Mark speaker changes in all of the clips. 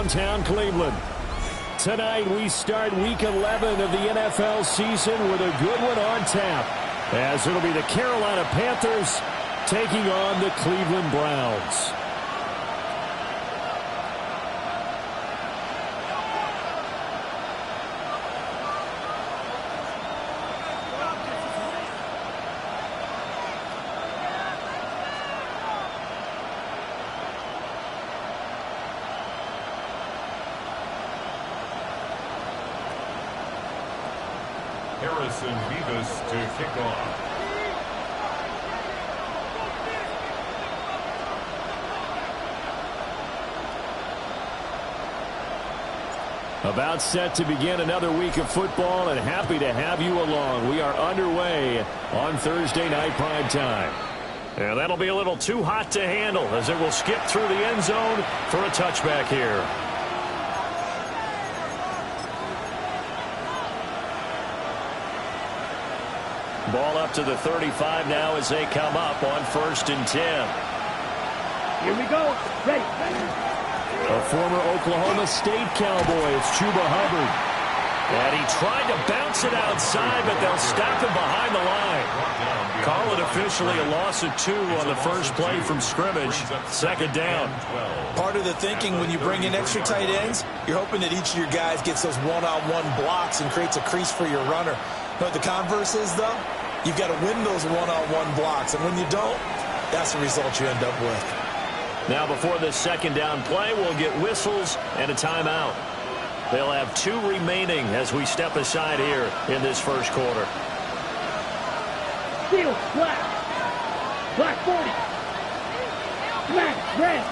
Speaker 1: downtown Cleveland. Tonight we start Week 11 of the NFL season with a good one on tap, as it'll be the Carolina Panthers taking on the Cleveland Browns.
Speaker 2: Vivas to kick off.
Speaker 1: About set to begin another week of football, and happy to have you along. We are underway on Thursday night prime time. And that'll be a little too hot to handle as it will skip through the end zone for a touchback here. Ball up to the 35 now as they come up on 1st and 10.
Speaker 3: Here we go. Ready.
Speaker 1: A former Oklahoma State Cowboy. It's Chuba Hubbard. And he tried to bounce it outside, but they'll stop him behind the line. Call it officially a loss of 2 on the first play from scrimmage. 2nd down.
Speaker 4: Part of the thinking when you bring in extra tight ends, you're hoping that each of your guys gets those one-on-one blocks and creates a crease for your runner. But the converse is, though, you've got to win those one-on-one blocks. And when you don't, that's the result you end up with.
Speaker 1: Now before this 2nd down play, we'll get whistles and a timeout. They'll have 2 remaining as we step aside here in this first quarter.
Speaker 3: Steel, black. Black 40. Black, red.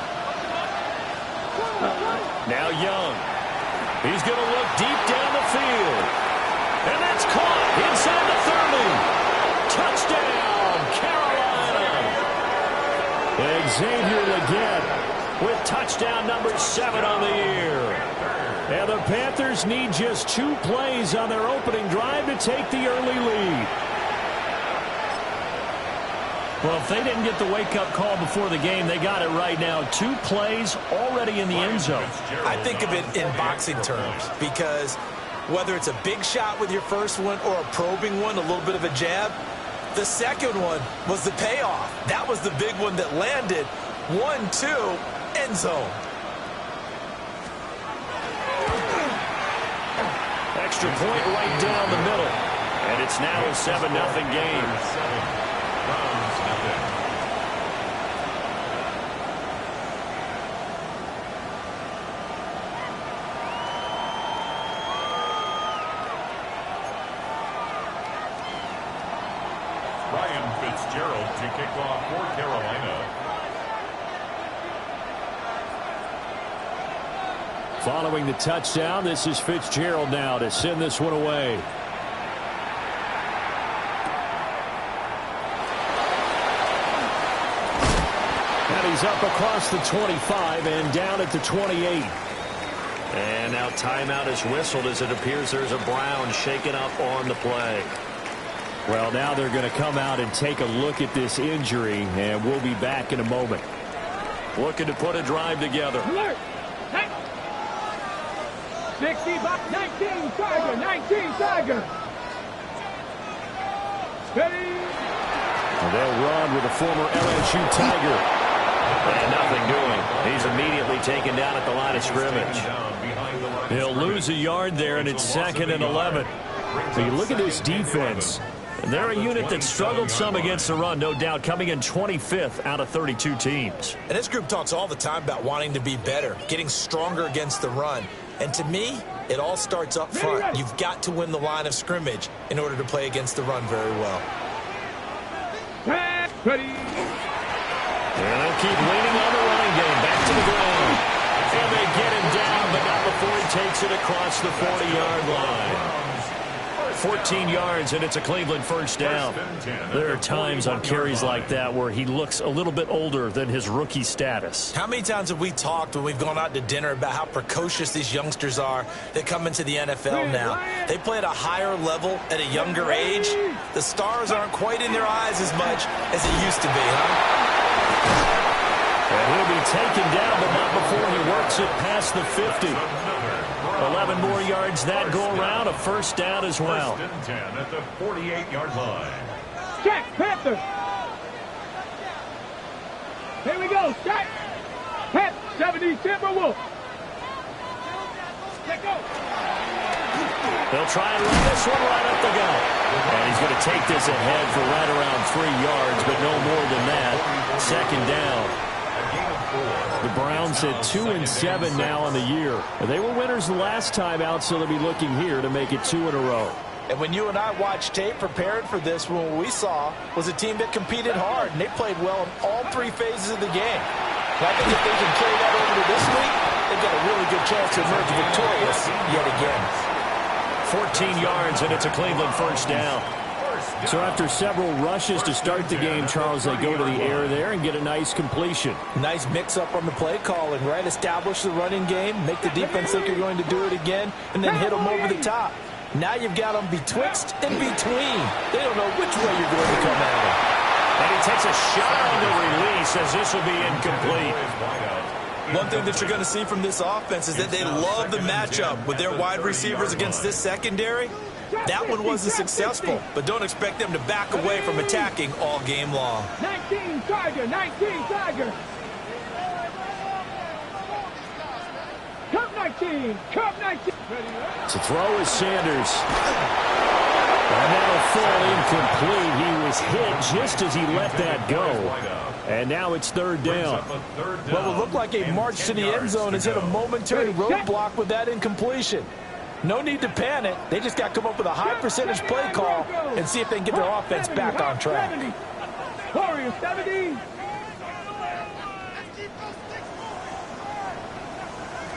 Speaker 1: Now Young. He's going to look deep down the field. And that's caught inside the 30. Touchdown, Carolina. Xavier Legette with touchdown number 7 on the year. And the Panthers need just 2 plays on their opening drive to take the early lead. Well, if they didn't get the wake-up call before the game, they got it right now. 2 plays already in the end zone.
Speaker 4: I think of it in boxing terms because whether it's a big shot with your first one or a probing one, a little bit of a jab, the second one was the payoff. That was the big one that landed. 1-2, end zone.
Speaker 1: Extra point right down the middle. And it's now a 7-0 game.
Speaker 2: Fitzgerald to kick off for Carolina.
Speaker 1: Following the touchdown, this is Fitzgerald now to send this one away. And he's up across the 25 and down at the 28. And now timeout is whistled as it appears there's a Brown shaken up on the play. Well, now they're going to come out and take a look at this injury, and we'll be back in a moment. Looking to put a drive together.
Speaker 3: Alert! Hey. 60 by 19 Tiger, 19 Tiger. Ready?
Speaker 1: And they'll run with a former LSU Tiger. And nothing doing. He's immediately taken down at the line of scrimmage. He'll lose a yard there, and it's 2nd and 11. So you look at this defense. They're a unit that struggled some against the run, no doubt, coming in 25th out of 32 teams.
Speaker 4: And this group talks all the time about wanting to be better, getting stronger against the run. And to me, it all starts up front. You've got to win the line of scrimmage in order to play against the run very well.
Speaker 3: Ready.
Speaker 1: And they'll keep leaning on the running game. Back to the ground. And they get him down, but not before he takes it across the 40-yard line. 14 yards, and it's a Cleveland first down. There are times on carries like that where he looks a little bit older than his rookie status.
Speaker 4: How many times have we talked when we've gone out to dinner about how precocious these youngsters are that come into the NFL now? They play at a higher level at a younger age. The stars aren't quite in their eyes as much as it used to be, huh?
Speaker 1: And He'll be taken down, but not before he works it past the 50. 11 more yards that go around, a first down as well.
Speaker 2: First and 10 at the 48-yard line.
Speaker 3: Check, Panthers. Here we go, check. Panthers, 70 Timberwolves. Let go.
Speaker 1: They'll try and run this one right up the gut. And he's going to take this ahead for right around 3 yards, but no more than that. Second down. The Browns at 2-7 now on the year. They were winners the last time out, so they'll be looking here to make it 2 in a row.
Speaker 4: And when you and I watched tape preparing for this, what we saw was a team that competed hard, and they played well in all 3 phases of the game. And I think if they can carry that over to this week, they've got a really good chance to emerge victorious yet again.
Speaker 1: 14 yards, and it's a Cleveland first down. So after several rushes to start the game, Charles, they go to the air there and get a nice completion.
Speaker 4: Nice mix-up on the play calling, right? Establish the running game, make the defense think you're going to do it again, and then hit them over the top. Now you've got them betwixt and between. They don't know which way you're going to come at them.
Speaker 1: And he takes a shot on the release as this will be incomplete.
Speaker 4: One thing that you're going to see from this offense is that they love the matchup with their wide receivers against this secondary. That one wasn't successful, but don't expect them to back away from attacking all game long.
Speaker 3: 19 Tiger, 19 Tiger. Cup 19, Cup 19.
Speaker 1: To throw is Sanders. And that'll fall incomplete. He was hit just as he let that go. And now it's third down.
Speaker 4: What will look like a march to the end zone is hit a momentary roadblock with that incompletion. No need to panic. They just got to come up with a high percentage play call and see if they can get their offense back on track.
Speaker 3: Warriors 70.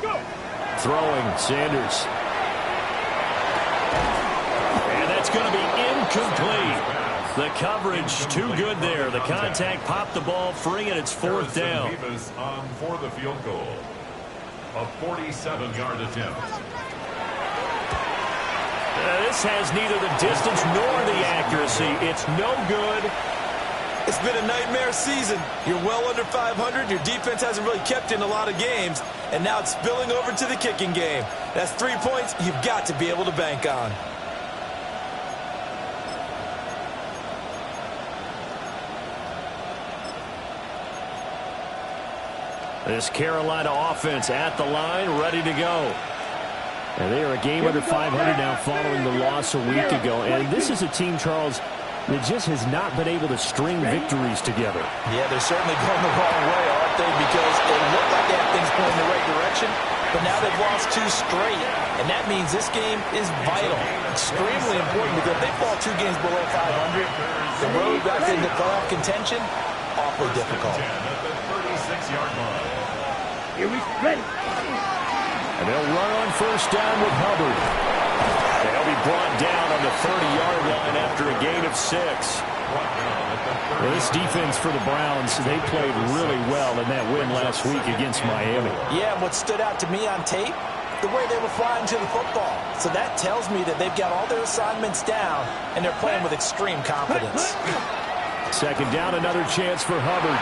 Speaker 3: Go.
Speaker 1: Throwing, Sanders. And that's going to be incomplete. The coverage too good there. The contact popped the ball free, and it's fourth down.
Speaker 2: On for the field goal. A 47-yard attempt.
Speaker 1: This has neither the distance nor the accuracy. It's no good.
Speaker 4: It's been a nightmare season. You're well under 500. Your defense hasn't really kept in a lot of games. And now it's spilling over to the kicking game. That's 3 points you've got to be able to bank on.
Speaker 1: This Carolina offense at the line, ready to go. And they are a game under 500 now following the loss a week ago. And this is a team, Charles, that just has not been able to string victories together.
Speaker 4: Yeah, they're certainly going the wrong way, aren't they? Because it looked like they had things going in the right direction, but now they've lost 2 straight. And that means this game is vital, extremely important, because if they fall 2 games below 500, the road back into playoff contention, awfully difficult.
Speaker 3: Here we ready.
Speaker 1: And they'll run on first down with Hubbard. They'll be brought down on the 30-yard line after a gain of 6. Well, this defense for the Browns, they played really well in that win last week against Miami.
Speaker 4: Yeah, what stood out to me on tape, the way they were flying to the football. So that tells me that they've got all their assignments down, and they're playing with extreme confidence.
Speaker 1: Second down, another chance for Hubbard.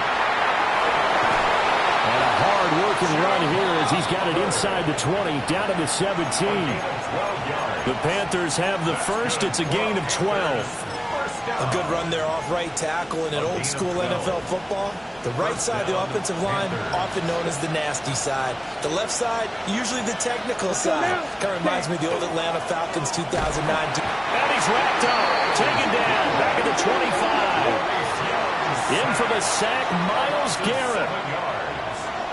Speaker 1: And a hard-working run here as he's got it inside the 20, down to the 17. The Panthers have the first. It's a gain of 12.
Speaker 4: A good run there off right tackle in an old-school NFL football. The right side of the offensive line, often known as the nasty side. The left side, usually the technical side. Kind of reminds me of the old Atlanta Falcons 2009.
Speaker 1: And he's wrapped up, taken down, back at the 25. In for the sack, Myles Garrett.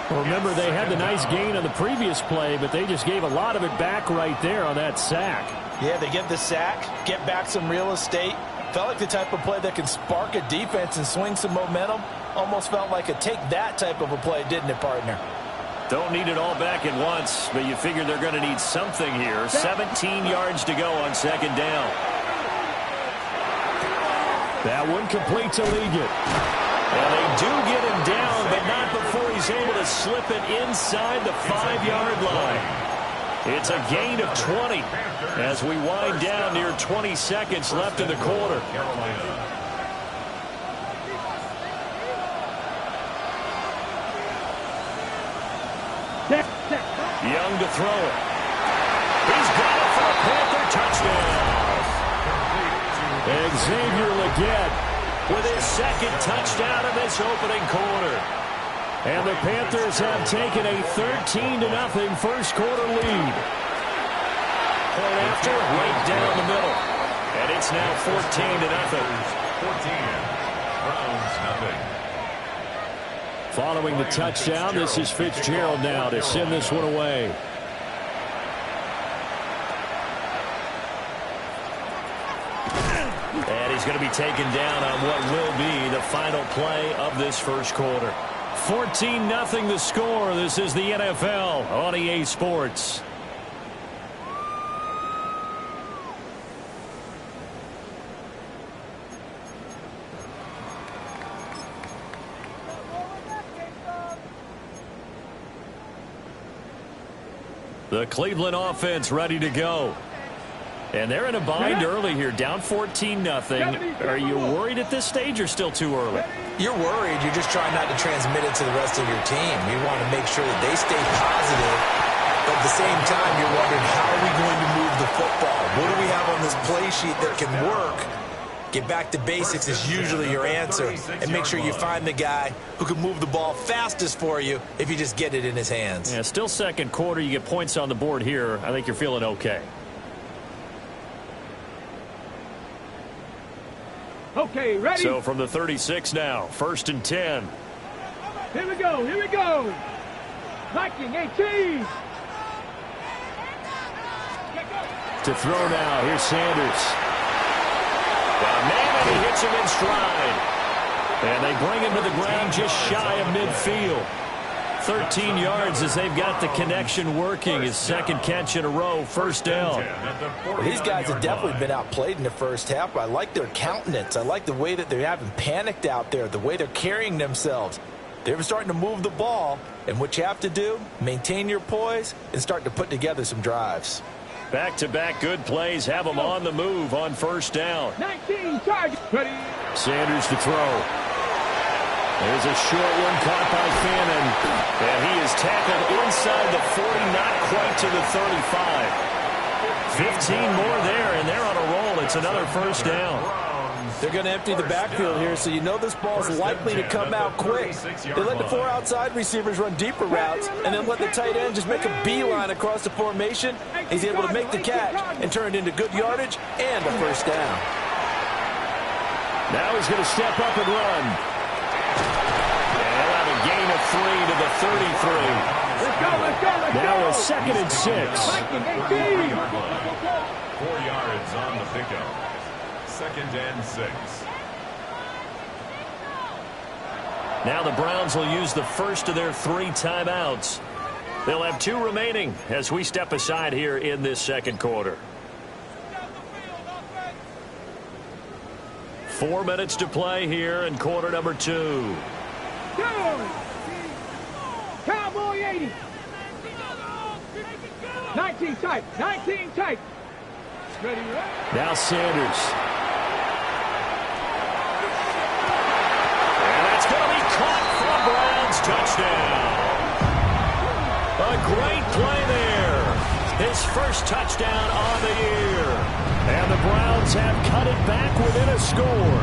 Speaker 1: Well, remember, they had the nice gain on the previous play, but they just gave a lot of it back right there on that sack.
Speaker 4: Yeah, they get the sack, get back some real estate. Felt like the type of play that can spark a defense and swing some momentum. Almost felt like a take-that type of a play, didn't it, partner?
Speaker 1: Don't need it all back at once, but you figure they're going to need something here. 17 yards to go on second down. That one complete to Liggett. And they do get him down, but not before he's able to slip it inside the 5-yard line. It's a gain of 20 as we wind down near 20 seconds left in the quarter. to throw it. He's got it for a Panther touchdown. Xavier Legette with his second touchdown of this opening quarter. And the Panthers have taken a 13-0 first quarter lead. Point after, right down the middle. And it's now 14-0.
Speaker 2: 14. Browns nothing.
Speaker 1: Following the touchdown, this is Fitzgerald now to send this one away. And he's going to be taken down on what will be the final play of this first quarter. 14-0 the score. This is the NFL on EA Sports. The Cleveland offense ready to go. And they're in a bind early here, down 14-0. Are you worried at this stage or still too early?
Speaker 4: You're worried. You're just trying not to transmit it to the rest of your team. You want to make sure that they stay positive. But at the same time, you're wondering, how are we going to move the football? What do we have on this play sheet that can work? Get back to basics is usually your answer. And make sure you find the guy who can move the ball fastest for you if you just get it in his hands.
Speaker 1: Yeah, still second quarter. You get points on the board here. I think you're feeling okay.
Speaker 3: Okay, ready?
Speaker 1: So from the 36 now, 1st and 10.
Speaker 3: Here we go, here we go. Viking 18.
Speaker 1: To throw now, here's Sanders. Man, he hits him in stride. And they bring him to the ground just shy of midfield. 13 yards as they've got the connection working. His second catch in a row, first down.
Speaker 4: Well, these guys have definitely been outplayed in the first half, but I like their countenance. I like the way that they haven't panicked out there, the way they're carrying themselves. They're starting to move the ball, and what you have to do, maintain your poise and start to put together some drives.
Speaker 1: Back-to-back good plays have them on the move on first down.
Speaker 3: 19 targets. Ready?
Speaker 1: Sanders to throw. There's a short one caught by Fannin. And he is tackled inside the 40, not quite to the 35. 15 more there, and they're on a roll. It's another first down.
Speaker 4: They're going to empty the backfield here, so you know this ball is likely to come out quick. They let the 4 outside receivers run deeper routes, and then let the tight end just make a beeline across the formation. He's able to make the catch and turn it into good yardage and a first down.
Speaker 1: Now he's going to step up and run. Gain of 3 to the 33.
Speaker 3: Let's go, let's go, let's
Speaker 1: now
Speaker 3: go.
Speaker 1: a 2nd and 6.
Speaker 2: 4 yards on the pickup. 2nd and 6.
Speaker 1: Now the Browns will use the first of their 3 timeouts. They'll have 2 remaining as we step aside here in this second quarter. 4 minutes to play here in quarter number 2.
Speaker 3: Cowboy 80. 19 tight. 19 tight. Ready, right?
Speaker 1: Now Sanders. And that's going to be caught for a Browns touchdown. A great play there. His first touchdown on the year. And the Browns have cut it back within a score.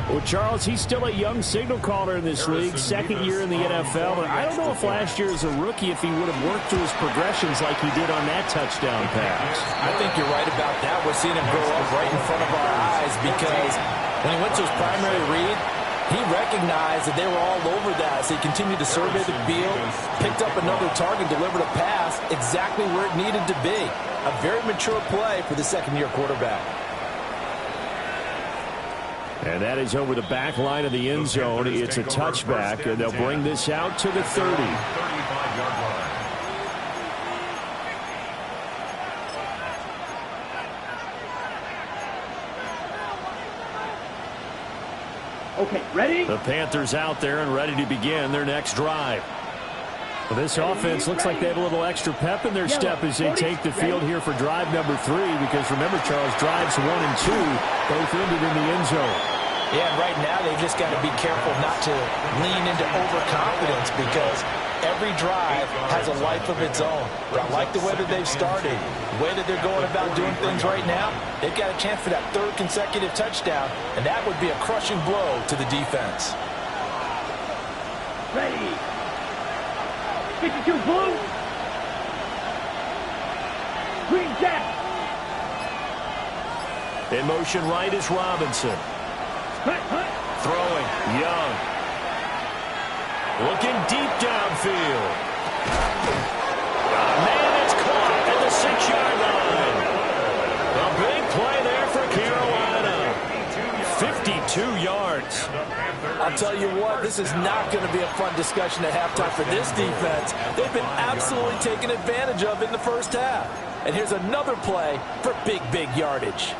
Speaker 1: Well, Charles, he's still a young signal caller in this league, 2nd year in the NFL. But I don't know if last year as a rookie, if he would have worked through his progressions like he did on that touchdown pass.
Speaker 4: I think you're right about that. We're seeing him grow up right in front of our eyes because when he went to his primary read, he recognized that they were all over that. So he continued to survey the field, picked up another target, delivered a pass exactly where it needed to be. A very mature play for the second-year quarterback.
Speaker 1: And that is over the back line of the end zone. It's a touchback, and they'll bring this out to the 30.
Speaker 2: 35-yard line.
Speaker 3: Okay, ready?
Speaker 1: The Panthers out there and ready to begin their next drive. Well, this offense looks like they have a little extra pep in their step as they take the field here for drive number 3, because remember, Charles, drives 1 and 2 both ended in the end zone.
Speaker 4: Yeah, and right now they've just got to be careful not to lean into overconfidence because every drive has a life of its own. But I like the way that they've started, the way that they're going about doing things right now. They've got a chance for that third consecutive touchdown, and that would be a crushing blow to the defense.
Speaker 3: Ready. 52 blue. Green jack.
Speaker 1: In motion right is Robinson. Throwing, Young. Looking deep downfield. Man, it's caught at the 6-yard line. A big play there for Carolina. 52 yards.
Speaker 4: I'll tell you what, this is not going to be a fun discussion at halftime for this defense. They've been absolutely taken advantage of in the first half. And here's another play for big yardage.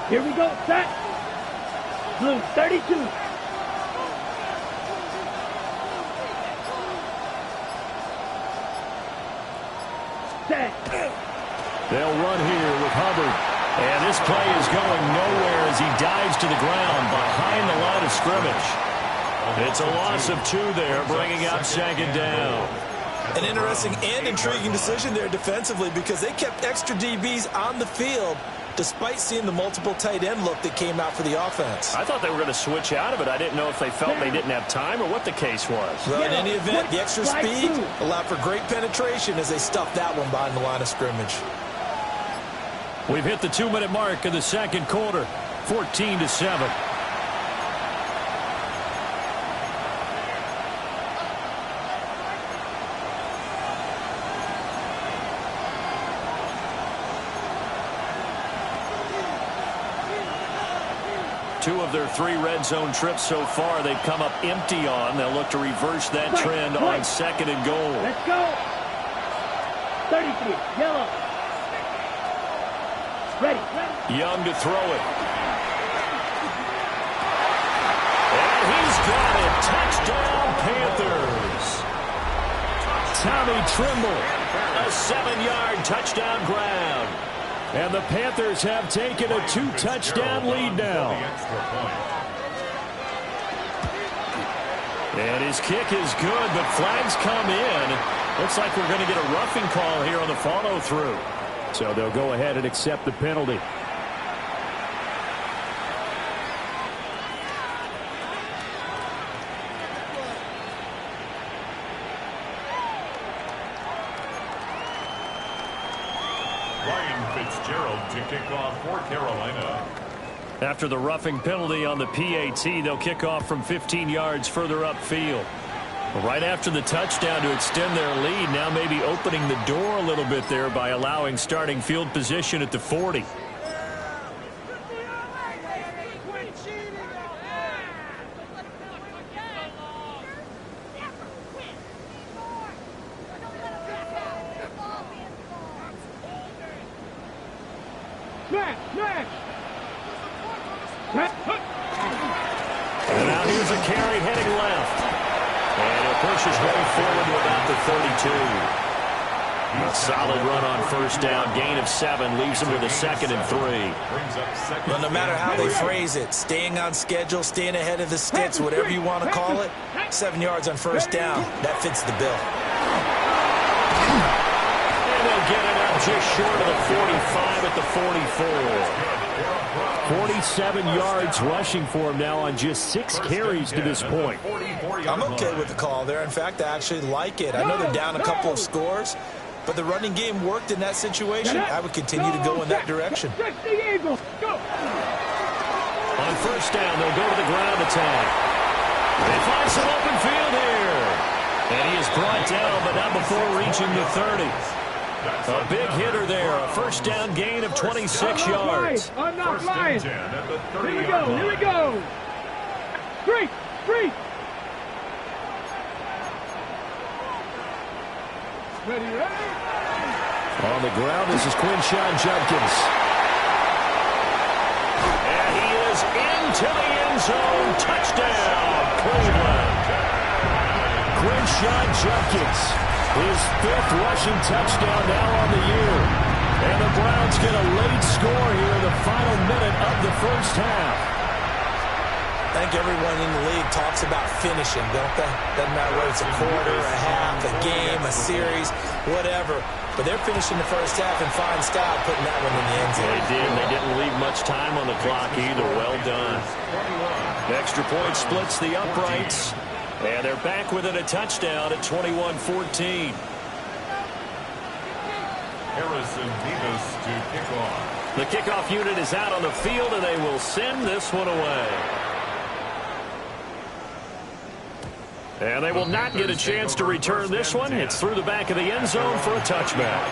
Speaker 3: Here we go, set. Blue 32. Set.
Speaker 1: They'll run here with Hubbard. And this play is going nowhere as he dives to the ground behind the line of scrimmage. It's a loss of 2 there, bringing up 2nd down.
Speaker 4: An interesting and intriguing decision there defensively because they kept extra DBs on the field despite seeing the multiple tight end look that came out for the offense.
Speaker 1: I thought they were going to switch out of it. I didn't know if they felt they didn't have time or what the case was.
Speaker 4: Well, in any event, the extra speed allowed for great penetration as they stuffed that one behind the line of scrimmage.
Speaker 1: We've hit the 2-minute mark in the second quarter, 14-7. Two of their 3 red zone trips so far, they've come up empty on. They'll look to reverse that trend on 2nd and goal.
Speaker 3: Let's go. 33, yellow. Ready.
Speaker 1: Young to throw it. And he's got it. Touchdown, Panthers. Tommy Trimble, a 7-yard touchdown grab. And the Panthers have taken a 2-touchdown lead now. And his kick is good, but flags come in. Looks like we're going to get a roughing call here on the follow-through. So they'll go ahead and accept the penalty.
Speaker 2: To kick off for Carolina.
Speaker 1: After the roughing penalty on the PAT, they'll kick off from 15 yards further upfield. Right after the touchdown to extend their lead, now maybe opening the door a little bit there by allowing starting field position at the 40. And now here's a carry heading left. And it pushes way forward to about the 32. A solid run on first down. Gain of 7 leaves them with a 2nd and 3.
Speaker 4: Well, no matter how they phrase it, staying on schedule, staying ahead of the sticks, whatever you want to call it, 7 yards on first down, that fits the bill.
Speaker 1: And they'll get it up just short of the 45 at the 44. 47 yards rushing for him now on just 6 carries to this point.
Speaker 4: I'm okay with the call there. In fact, I actually like it. I know they're down a couple of scores, but the running game worked in that situation. I would continue to go in that direction.
Speaker 1: On first down, they'll go to the ground attack. They find some open field here. And he is brought down, but not before reaching the 30. A big hitter there. A first down gain of 26 yards.
Speaker 3: I'm not lying. Here we go. Three. Ready.
Speaker 1: On the ground, this is Quinshon Judkins. And he is into the end end zone. Touchdown, Cleveland. Quinshon Judkins, his 5th rushing touchdown now on the year. And the Browns get a late score here in the final minute of the first half.
Speaker 4: I think everyone in the league talks about finishing, don't they? Doesn't matter whether it's a quarter, a half, a game, a series, whatever. But they're finishing the first half in fine style, putting that one in the end zone.
Speaker 1: They did. They didn't leave much time on the clock either. Well done. The extra point splits the uprights. And they're back within a touchdown at 21-14.
Speaker 2: Harrison Davis to kick off.
Speaker 1: The kickoff unit is out on the field, and they will send this one away. And they will not get a chance to return this one. It's through the back of the end zone for a touchback.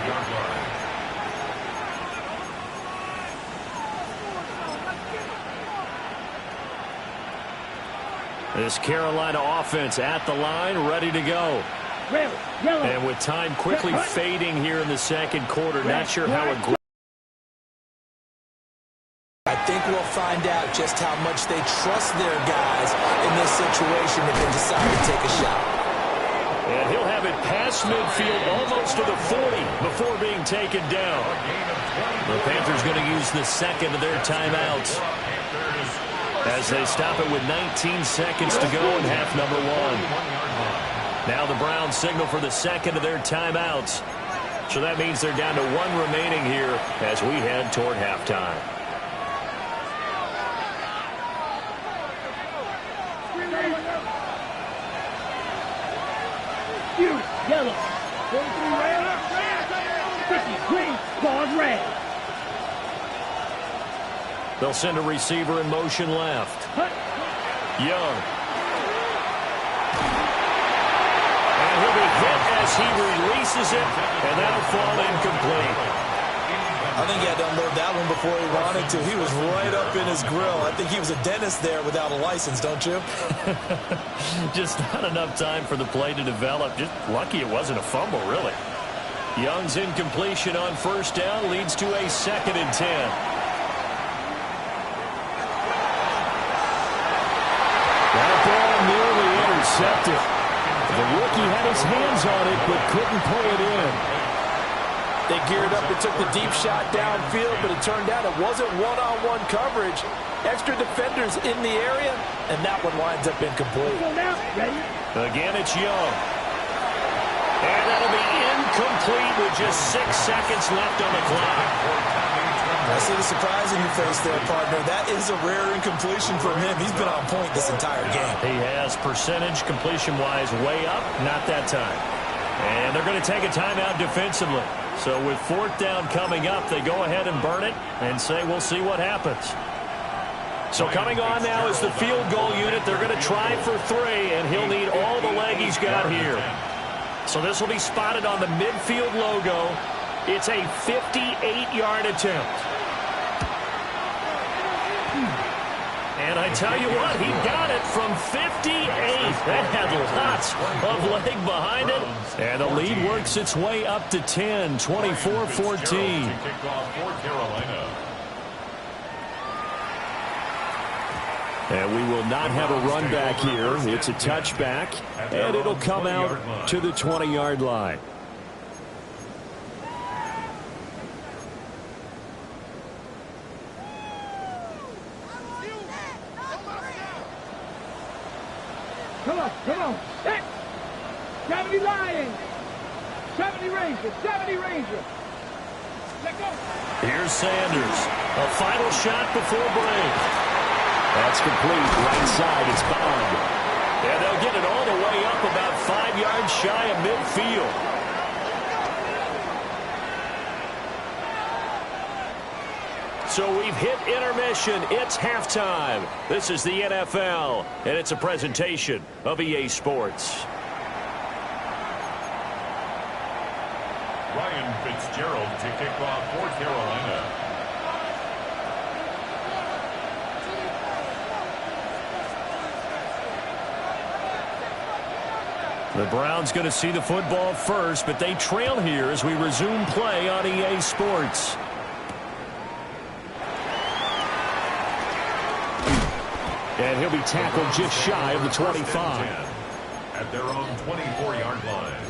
Speaker 1: This Carolina offense at the line, ready to go. And with time quickly fading here in the second quarter, not sure how aggressive.
Speaker 4: I think we'll find out just how much they trust their guys in this situation if they decide to take a shot.
Speaker 1: And he'll have it past midfield almost to the 40 before being taken down. The Panthers going to use the second of their timeouts as they stop it with 19 seconds to go in half number 1. Now the Browns signal for the second of their timeouts. So that means they're down to 1 remaining here as we head toward halftime.
Speaker 3: Yellow. 43 red. Sticky green. Pause red.
Speaker 1: They'll send a receiver in motion left. Young. And he'll be hit as he releases it, and that'll fall incomplete.
Speaker 4: I think he had to unload that one before he wanted to. He was right up in his grill. I think he was a dentist there without a license, don't you?
Speaker 1: Just not enough time for the play to develop. Just lucky it wasn't a fumble, really. Young's incompletion on first down leads to a 2nd and 10. That ball nearly intercepted. The rookie had his hands on it but couldn't pull it in.
Speaker 4: They geared up and took the deep shot downfield, but it turned out it wasn't one-on-one coverage. Extra defenders in the area, and that one winds up incomplete.
Speaker 1: Again, it's Young. And that'll be incomplete with just 6 seconds left on the clock.
Speaker 4: I see the surprise in your face there, partner. That is a rare incompletion from him. He's been on point this entire game.
Speaker 1: He has percentage completion-wise way up, not that time. And they're going to take a timeout defensively. So with 4th down coming up, they go ahead and burn it and say we'll see what happens. So coming on now is the field goal unit. They're going to try for 3, and he'll need all the leg he's got here. So this will be spotted on the midfield logo. It's a 58-yard attempt. And I tell you what, he got it from 58. That had lots of leg behind it. And the lead works its way up to 10, 24-14. And we will not have a run back here. It's a touchback, and it'll come out to the 20-yard line.
Speaker 3: Come on. Hey. 70 Lions. 70 Rangers. 70 Rangers. Let go.
Speaker 1: Here's Sanders. A final shot before break. That's complete. Right side. It's Bond. And they'll get it all the way up about 5 yards shy of midfield. So we've hit intermission. It's halftime. This is the NFL, and it's a presentation of EA Sports.
Speaker 2: Ryan Fitzgerald to kick off for Carolina.
Speaker 1: The Browns going to see the football first, but they trail here as we resume play on EA Sports. And he'll be tackled just shy of the 25.
Speaker 2: At their own 24-yard line.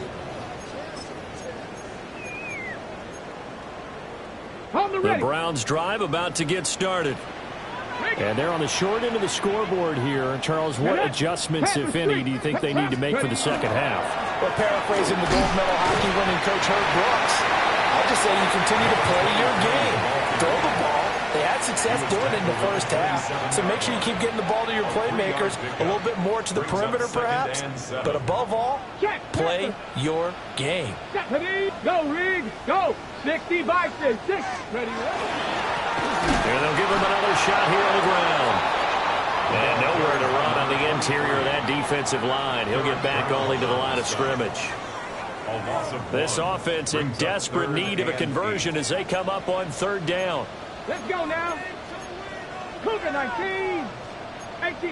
Speaker 1: The Browns drive about to get started. And they're on the short end of the scoreboard here. Charles, what adjustments, if any, do you think they need to make for the second half?
Speaker 4: Well, paraphrasing the gold medal hockey winning coach Herb Brooks, I'll just say you continue to play your game. Throw the ball. They had success doing it in the first half. So make sure you keep getting the ball to your playmakers, a little bit more to the perimeter perhaps. But above all, play your game.
Speaker 3: Go, Rig. Go. 60 boxes. 6. Ready.
Speaker 1: And they'll give him another shot here on the ground. And nowhere to run on the interior of that defensive line. He'll get back only to the line of scrimmage. This offense in desperate need of a conversion as they come up on third down.
Speaker 3: Let's go now. Cougar 19.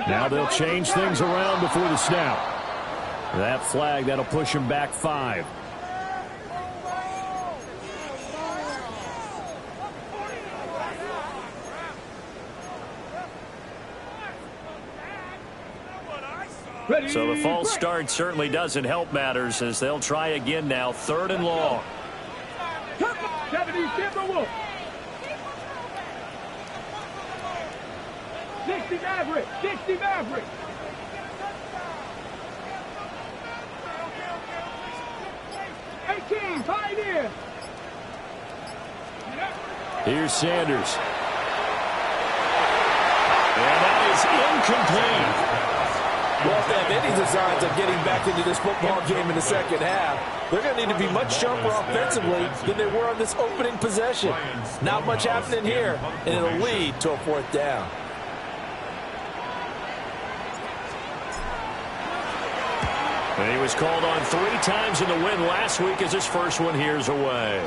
Speaker 1: Now they'll change things around before the snap. That flag, that'll push him back 5. So the false start certainly doesn't help matters as they'll try again now. 3rd and long.
Speaker 3: 70 Timberwolves. 60 Maverick. 60 Maverick. Pioneer.
Speaker 1: Here's Sanders. And that is incomplete.
Speaker 4: Well, if they have any designs of getting back into this football game in the second half, they're going to need to be much sharper offensively than they were on this opening possession. Not much happening here, and it'll lead to a 4th down.
Speaker 1: And he was called on 3 times in the win last week as his first one here's away.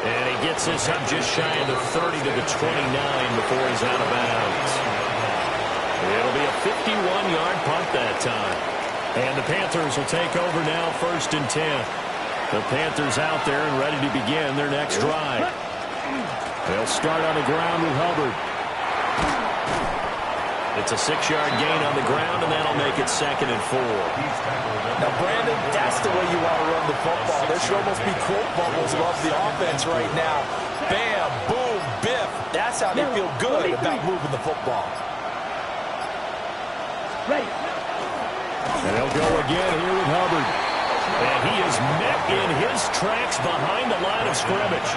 Speaker 1: And he gets this up just shy of the 30 to the 29 before he's out of bounds. It'll be a 51-yard punt that time. And the Panthers will take over now 1st and 10. The Panthers out there and ready to begin their next drive. They'll start on the ground with Hubbard. It's a 6-yard gain on the ground, and that'll make it 2nd and 4.
Speaker 4: Now, Brandon, that's the way you want to run the football. There should almost be quote bubbles above the offense right now. Bam, boom, biff. That's how they feel good about moving the football.
Speaker 1: And they'll go again here with Hubbard. And he is met in his tracks behind the line of scrimmage.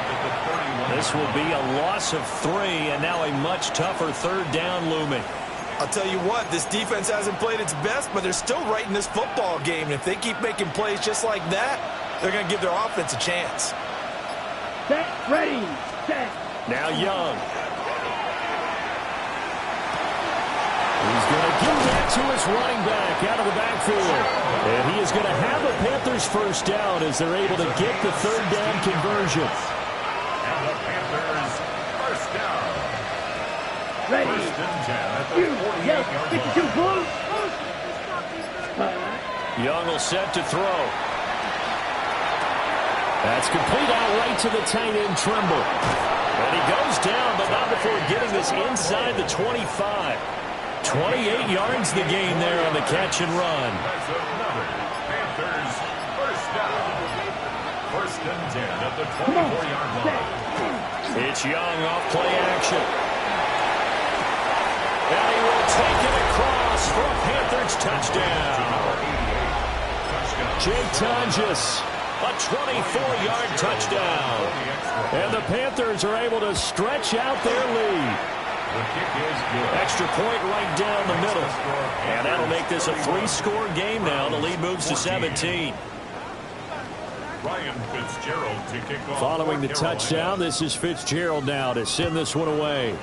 Speaker 1: This will be a loss of 3, and now a much tougher 3rd down looming.
Speaker 4: I'll tell you what, this defense hasn't played its best, but they're still right in this football game. And if they keep making plays just like that, they're going to give their offense a chance.
Speaker 3: Set, ready, set.
Speaker 1: Now Young. He's going to give that to his running back out of the backfield. And he is going to have a Panthers 1st down as they're able to get the 3rd down conversion.
Speaker 2: And the Panthers 1st down.
Speaker 3: Ready.
Speaker 2: 1st and 10 at the 48-yard line.
Speaker 1: Young will set to throw. That's complete out right to the tight end Trimble. And he goes down, but not before getting this inside the 25. 28 yards the gain there on the catch and run.
Speaker 2: That's another Panthers 1st down. 1st and 10 at the 24-yard line.
Speaker 1: It's Young off play action. And he will take it across for a Panthers touchdown. Jake Tonjes, a 24-yard touchdown. And the Panthers are able to stretch out their lead. Extra point right down the middle. And that'll make this a 3-score game now. The lead moves to 17.
Speaker 2: Ryan Fitzgerald to kick off.
Speaker 1: Following the touchdown, this is Fitzgerald now to send this one away.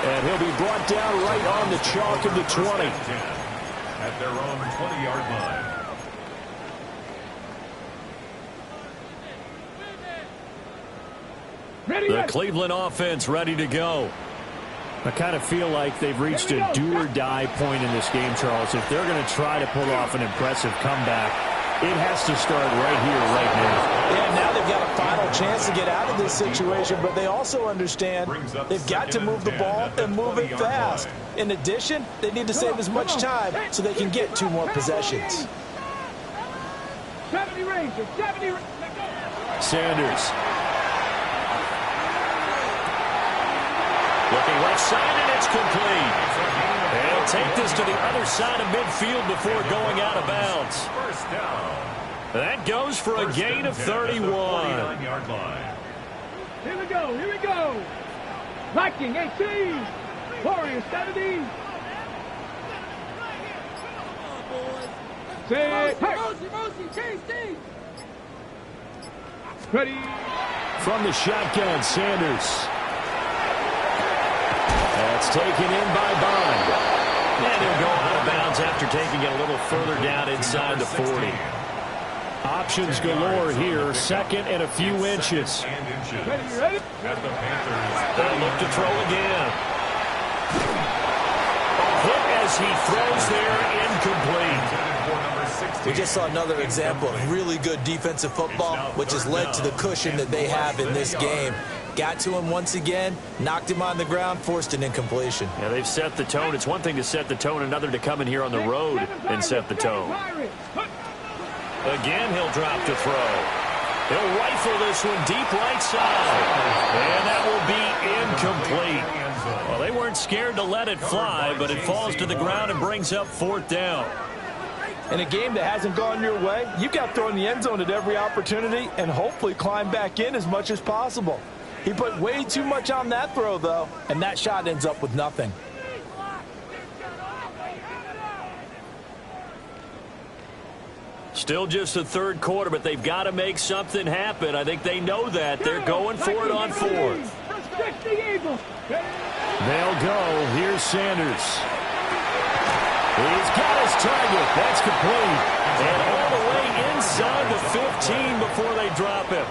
Speaker 1: And he'll be brought down right on the chalk of the 20.
Speaker 2: At their own 20-yard line.
Speaker 1: The Cleveland offense ready to go. I kind of feel like they've reached a do-or-die point in this game, Charles. If they're going to try to pull off an impressive comeback, it has to start right here, right now.
Speaker 4: Yeah, now they've got a final chance to get out of this situation, but they also understand they've got to move the ball and move it fast. In addition, they need to save as much time so they can get 2 more possessions.
Speaker 3: 70 Rangers, 70
Speaker 1: Sanders. Looking left side, and it's complete. They'll take this to the other side of midfield before going out of bounds.
Speaker 2: First down.
Speaker 1: That goes for a gain of 31.
Speaker 2: 49-yard line.
Speaker 3: Here we go, here we go. Viking 18, Warriors 17. Ready.
Speaker 1: From the shotgun, Sanders. That's taken in by Bond. And he'll go out of bounds after taking it a little further down inside the 40. Options galore here. Second and a few inches.
Speaker 3: Ready.
Speaker 2: At the Panthers.
Speaker 1: They'll look to throw again. A hit as he throws there, incomplete.
Speaker 4: We just saw another example of really good defensive football, which has led to the cushion that they have in this game. Got to him once again, knocked him on the ground, forced an incompletion.
Speaker 1: Yeah, they've set the tone. It's one thing to set the tone, another to come in here on the road and set the tone. Again, he'll drop to throw. He'll rifle this one deep right side. And that will be incomplete. Well, they weren't scared to let it fly, but it falls to the ground and brings up 4th down.
Speaker 4: In a game that hasn't gone your way, you've got to throw in the end zone at every opportunity and hopefully climb back in as much as possible. He put way too much on that throw, though, and that shot ends up with nothing.
Speaker 1: Still just the 3rd quarter, but they've got to make something happen. I think they know that. They're going for it on 4th. They'll go. Here's Sanders. He's got his target. That's complete. And all the way inside the 15 before they drop him.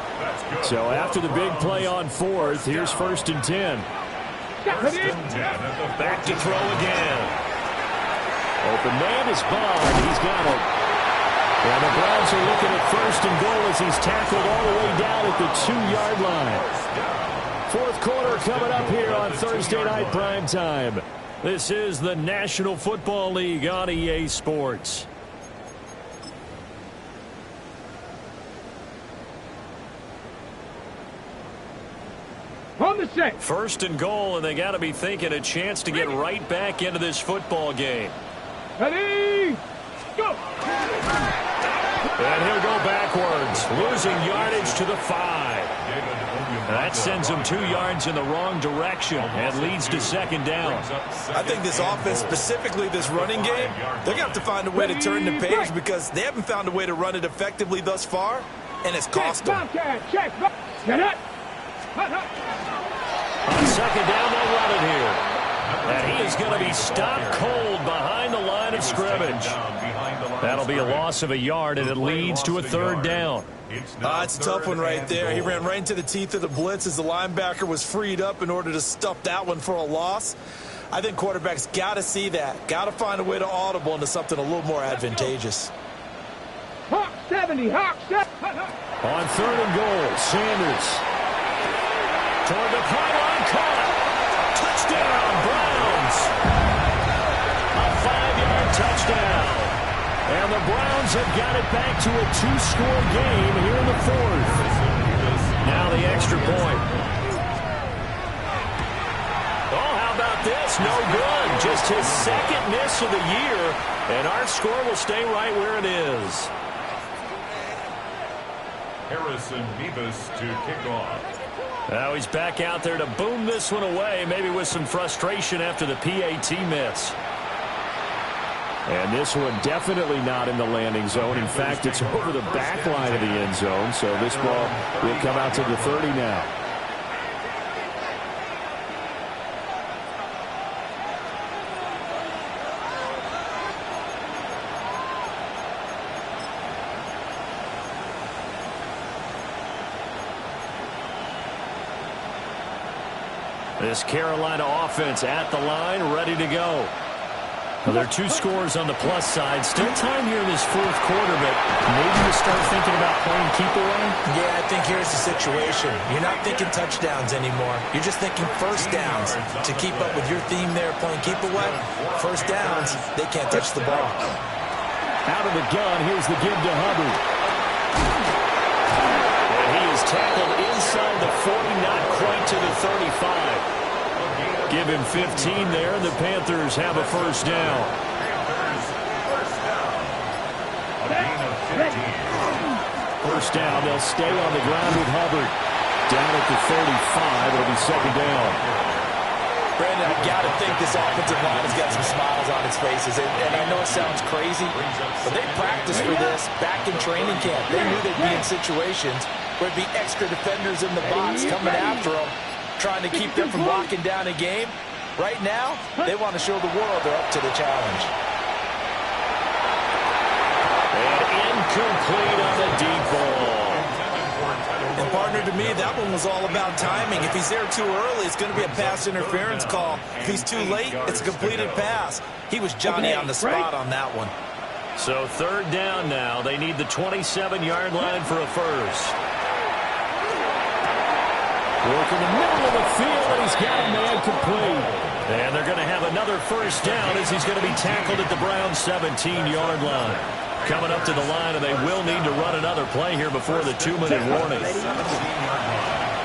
Speaker 1: So after the big play on 4th, here's 1st and 10. Back to throw again. Open man is Bond. He's got it. And the Browns are looking at 1st and goal as he's tackled all the way down at the 2-yard line. 4th quarter coming up here on Thursday Night Primetime. This is the National Football League on EA Sports.
Speaker 3: On the set.
Speaker 1: 1st and goal, and they got to be thinking a chance to get right back into this football game.
Speaker 3: Ready. Go.
Speaker 1: And he'll go backwards, losing yardage to the 5. That sends him 2 yards in the wrong direction and leads to 2nd down.
Speaker 4: I think this offense, specifically this running game, they're going to have to find a way to turn the page because they haven't found a way to run it effectively thus far, and it's cost them.
Speaker 3: On
Speaker 1: 2nd down, they'll run it here. And he is going to be stopped cold behind the line of scrimmage. That'll be a loss of a yard, and it leads to a 3rd down.
Speaker 4: It's a tough one right there. He ran right into the teeth of the blitz as the linebacker was freed up in order to stuff that one for a loss. I think quarterbacks got to see that. Got to find a way to audible into something a little more advantageous.
Speaker 3: Hawk 70, Hawk 70.
Speaker 1: On 3rd and goal, Sanders. Toward the pylon, caught. Touchdown, Browns. A 5-yard touchdown. And the Browns have got it back to a 2-score game here in the 4th. Now the extra point. Oh, how about this? No good. Just his 2nd miss of the year. And our score will stay right where it is.
Speaker 2: Harrison Beavis to kick off.
Speaker 1: Now he's back out there to boom this one away, maybe with some frustration after the PAT miss. And this one definitely not in the landing zone. In fact, it's over the back line of the end zone, so this ball will come out to the 30 now. This Carolina offense at the line, ready to go. Well, there are 2 scores on the plus side. Still time here in this fourth quarter, but maybe you start thinking about playing keep away?
Speaker 4: Yeah, I think here's the situation. You're not thinking touchdowns anymore. You're just thinking first downs. To keep up with your theme there, playing keep away, first downs, they can't touch the ball.
Speaker 1: Out of the gun, here's the give to Hubbard. And he is tackled inside the 40, not quite to the 35. Give him 15 there, and the Panthers have a first down. First down, they'll stay on the ground with Hubbard. Down at the 35, it'll be second down.
Speaker 4: Brandon, I got to think this offensive line has got some smiles on its faces. And I know it sounds crazy, but they practiced for this back in training camp. They knew they'd be in situations where it'd be extra defenders in the box coming after them, trying to keep them from locking down a game. Right now, they want to show the world they're up to the challenge.
Speaker 1: And incomplete on the deep ball.
Speaker 4: And partner, to me, that one was all about timing. If he's there too early, it's going to be a pass interference call. If he's too late, it's a completed pass. He was Johnny on the spot on that one.
Speaker 1: So third down now. They need the 27-yard line for a first. Work in the middle of the field, and he's got a man complete. And they're going to have another first down as he's going to be tackled at the Browns' 17-yard line. Coming up to the line, and they will need to run another play here before the 2-minute warning.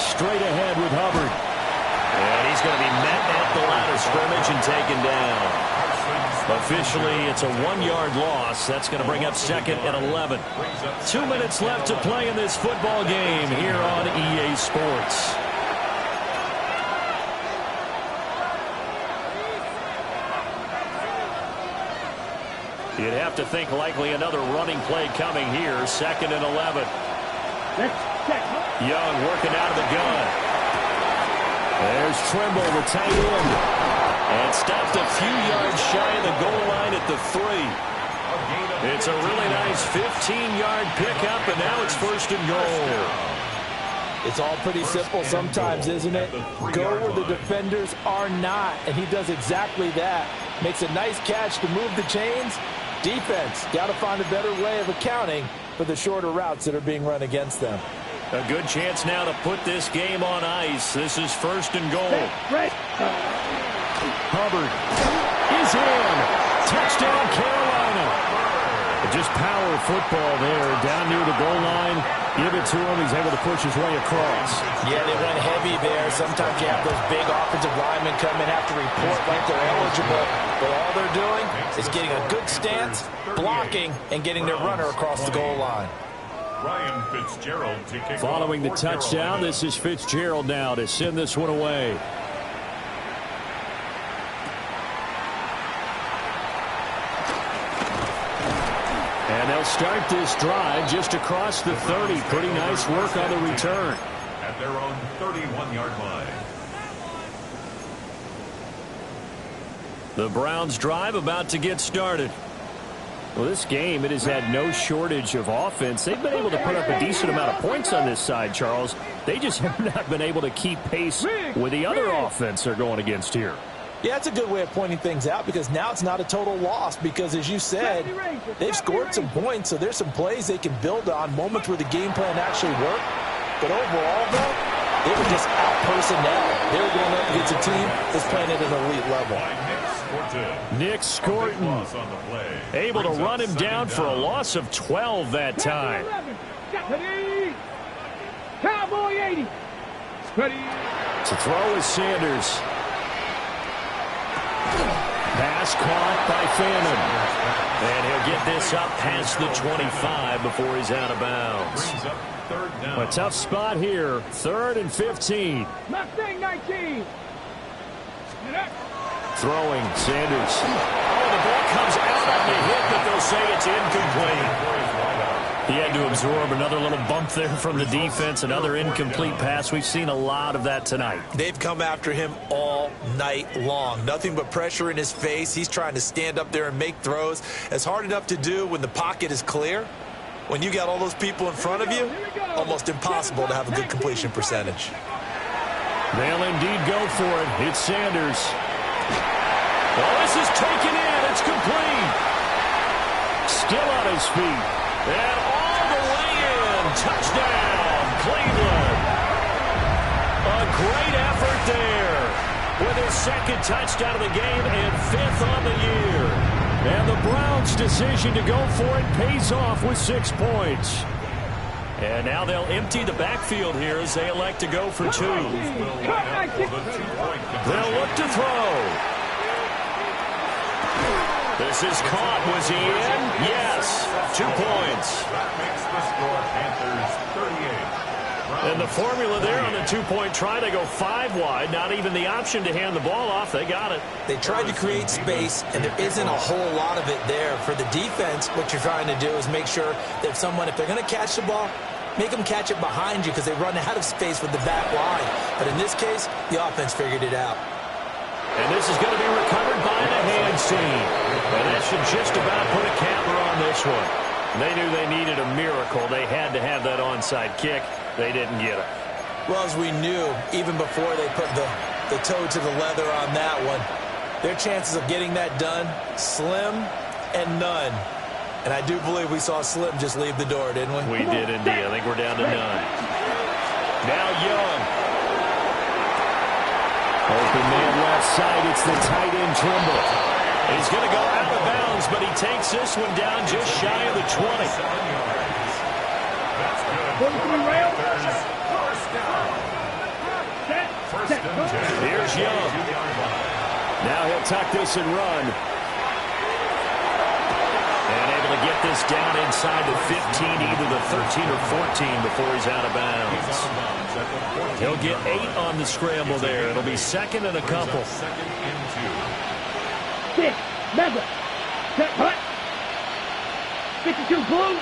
Speaker 1: Straight ahead with Hubbard. And he's going to be met at the line of scrimmage and taken down. Officially, it's a 1-yard loss. That's going to bring up second and 11. 2 minutes left to play in this football game here on EA Sports. You'd have to think likely another running play coming here. Second and 11. Young working out of the gun. There's Trimble, the tight end. And stopped a few yards shy of the goal line at the 3. It's a really nice 15-yard pickup, and now it's first and goal.
Speaker 5: It's all pretty simple sometimes, isn't it? Go where the defenders are not, and he does exactly that. Makes a nice catch to move the chains. Defense, got to find a better way of accounting for the shorter routes that are being run against them.
Speaker 1: A good chance now to put this game on ice. This is first and goal. Hubbard is in. Touchdown, Carolina. Just power football there. Down near the goal line. Give it to him. He's able to push his way across.
Speaker 5: Yeah, they went heavy there. Sometimes you have those big offensive linemen come in, have to report like they're eligible. But all they're doing is getting a good stance, blocking, and getting their runner across the goal line.
Speaker 1: Following the touchdown, this is Fitzgerald now to send this one away. And they'll start this drive just across the 30. Pretty nice work on the return.
Speaker 2: At their own 31-yard line.
Speaker 1: The Browns drive about to get started. Well, this game, it has had no shortage of offense. They've been able to put up a decent amount of points on this side, Charles. They just have not been able to keep pace with the other offense they're going against here.
Speaker 5: Yeah, it's a good way of pointing things out because now it's not a total loss because, as you said, they've scored some points, so there's some plays they can build on, moments where the game plan actually worked. But overall, though, they were just out-personnel. They were going up against a team that's playing at an elite level.
Speaker 1: Nick Scorton able to run him down for a loss of 12 that time.
Speaker 3: Cowboy 80.
Speaker 1: To throw is Sanders. Pass caught by Fannin. And he'll get this up past the 25 before he's out of bounds. A tough spot here. 3rd and 15.
Speaker 3: Mustang 19.
Speaker 1: Throwing, Sanders. Oh, the ball comes out on the hit, but they'll say it's incomplete. He had to absorb another little bump there from the defense, another incomplete pass. We've seen a lot of that tonight.
Speaker 4: They've come after him all night long. Nothing but pressure in his face. He's trying to stand up there and make throws. It's hard enough to do when the pocket is clear. When you got all those people in front of you, almost impossible to have a good completion percentage.
Speaker 1: They'll indeed go for it. It's Sanders. Well, this is taken in. It's complete. his feet. And all the way in. Touchdown, Cleveland. A great effort there with his second touchdown of the game and 5th on the year. And the Browns' decision to go for it pays off with 6 points. And now they'll empty the backfield here as they elect to go for 2. They'll look to throw. This is caught. Was he in? Yes. 2 points.
Speaker 2: That makes the score Panthers 38.
Speaker 1: And the formula there on the 2-point try, they go 5 wide. Not even the option to hand the ball off. They got it.
Speaker 4: They tried to create space, and there isn't a whole lot of it there. For the defense, what you're trying to do is make sure that if they're going to catch the ball, make them catch it behind you because they run out of space with the back line. But in this case, the offense figured it out.
Speaker 1: And this is going to be recovered by the hands team. And that should just about put a capper on this one. They knew they needed a miracle. They had to have that onside kick. They didn't get it.
Speaker 4: Well, as we knew, even before they put the toe to the leather on that one, their chances of getting that done, slim and none. And I do believe we saw Slim just leave the door, didn't we?
Speaker 1: We did indeed. I think we're down to none. Now Young. Open man left side. It's the tight end Trimble. He's going to go out of bounds, but he takes this one down just shy of the 20.
Speaker 2: That's good. Panthers, first down.
Speaker 1: Here's Young. Now he'll tuck this and run. And able to get this down inside the 15, either the 13 or 14 before he's out of bounds. He'll get 8 on the scramble there. It'll be 2nd and a couple.
Speaker 3: 6, mega, set, hut, 52 blue.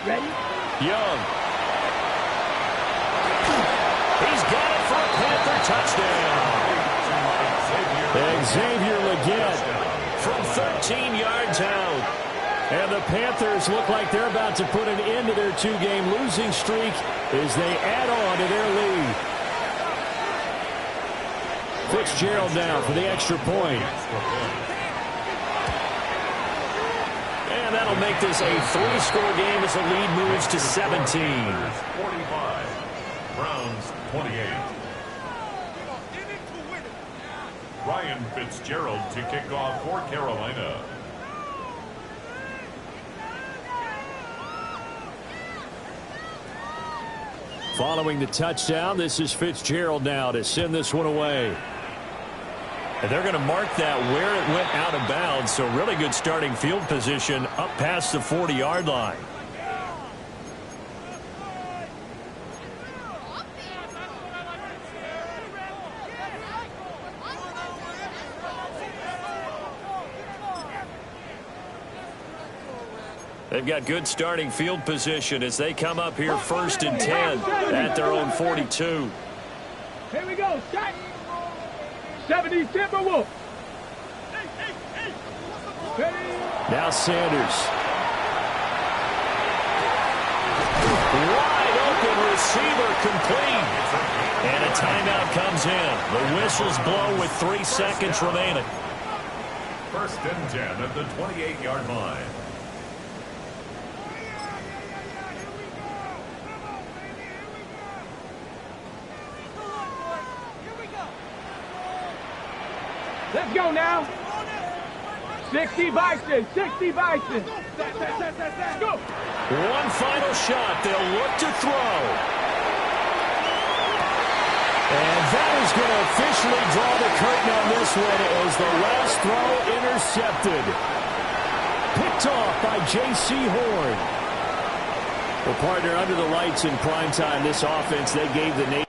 Speaker 3: Ready?
Speaker 1: Young. He's got it for a Panther touchdown. Xavier Legette from 13 yards out. And the Panthers look like they're about to put an end to their 2-game losing streak as they add on to their lead. Fitzgerald now for the extra point. And that'll make this a 3-score game as the lead moves to 17.
Speaker 2: 45. Browns 28. Ryan Fitzgerald to kick off for Carolina.
Speaker 1: Following the touchdown, this is Fitzgerald now to send this one away. And they're going to mark that where it went out of bounds, so really good starting field position up past the 40-yard line. They've got good starting field position as they come up here 1st and 10 at their own 42.
Speaker 3: Here we go, shot. 70 Timberwolves.
Speaker 1: Now Sanders. Wide open receiver complete. And a timeout comes in. The whistles blow with 3 seconds remaining.
Speaker 2: 1st and 10 at the 28-yard line.
Speaker 3: Let's go now. 60 Bison, 60 Bison. Go.
Speaker 1: One final shot. They'll look to throw. And that is going to officially draw the curtain on this one as the last throw intercepted. Picked off by J.C. Horn. Well, partner, under the lights in primetime, this offense, they gave the nation